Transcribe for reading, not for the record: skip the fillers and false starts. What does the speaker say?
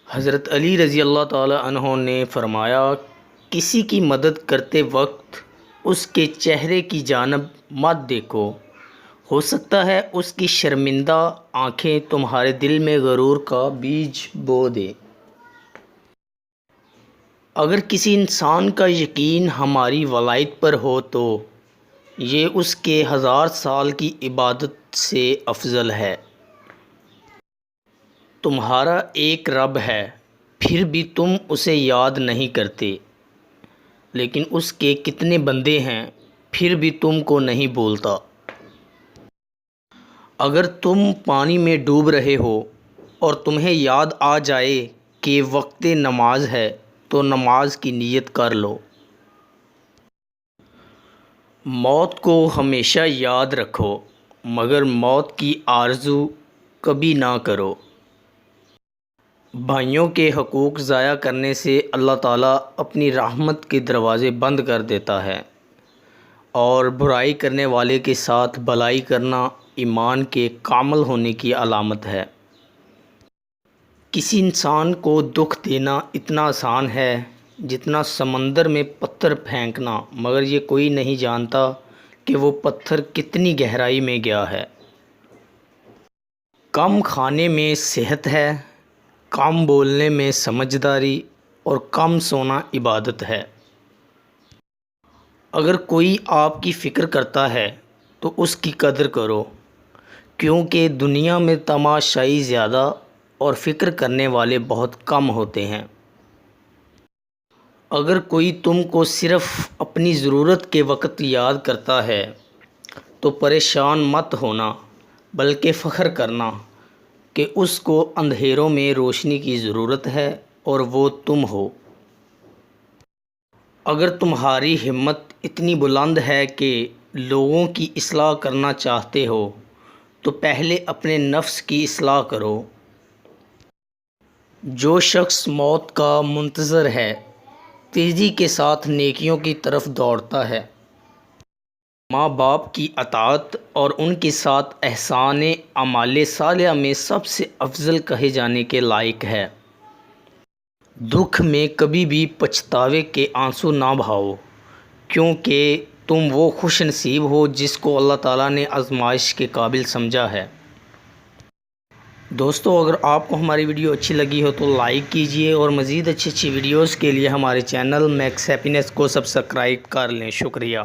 حضرت علی رضی اللہ تعالیٰ عنہ نے فرمایا، کسی کی مدد کرتے وقت اس کے چہرے کی جانب مت دیکھو، ہو سکتا ہے اس کی شرمندہ آنکھیں تمہارے دل میں غرور کا بیج بو دیں۔ اگر کسی انسان کا یقین ہماری ولایت پر ہو تو یہ اس کے 1000 سال کی عبادت سے افضل ہے۔ تمہارا ایک رب ہے، پھر بھی تم اسے یاد نہیں کرتے، لیکن اس کے کتنے بندے ہیں، پھر بھی تم کو نہیں بولتا۔ اگر تم پانی میں ڈوب رہے ہو اور تمہیں یاد آ جائے کہ وقت نماز ہے تو نماز کی نیت کر لو۔ موت کو ہمیشہ یاد رکھو، مگر موت کی آرزو کبھی نہ کرو۔ بھائیوں کے حقوق ضائع کرنے سے اللہ تعالیٰ اپنی رحمت کے دروازے بند کر دیتا ہے، اور برائی کرنے والے کے ساتھ بھلائی کرنا ایمان کے کامل ہونے کی علامت ہے۔ کسی انسان کو دکھ دینا اتنا آسان ہے جتنا سمندر میں پتھر پھینکنا، مگر یہ کوئی نہیں جانتا کہ وہ پتھر کتنی گہرائی میں گیا ہے۔ کم کھانے میں صحت ہے، کم بولنے میں سمجھداری، اور کم سونا عبادت ہے۔ اگر کوئی آپ کی فکر کرتا ہے تو اس کی قدر کرو، کیونکہ دنیا میں تماشائی زیادہ اور فکر کرنے والے بہت کم ہوتے ہیں۔ اگر کوئی تم کو صرف اپنی ضرورت کے وقت یاد کرتا ہے تو پریشان مت ہونا، بلکہ فخر کرنا کہ اس کو اندھیروں میں روشنی کی ضرورت ہے اور وہ تم ہو۔ اگر تمہاری ہمت اتنی بلند ہے کہ لوگوں کی اصلاح کرنا چاہتے ہو تو پہلے اپنے نفس کی اصلاح کرو۔ جو شخص موت کا منتظر ہے، تیزی کے ساتھ نیکیوں کی طرف دوڑتا ہے۔ ماں باپ کی اطاعت اور ان کے ساتھ احسان اعمال صالحہ میں سب سے افضل کہے جانے کے لائق ہے۔ دکھ میں کبھی بھی پچھتاوے کے آنسو نہ بہاؤ، کیونکہ تم وہ خوش نصیب ہو جس کو اللہ تعالیٰ نے آزمائش کے قابل سمجھا ہے۔ دوستو، اگر آپ کو ہماری ویڈیو اچھی لگی ہو تو لائک کیجئے، اور مزید اچھی ویڈیوز کے لیے ہمارے چینل میکس ہیپینس کو سبسکرائب کر لیں۔ شکریہ۔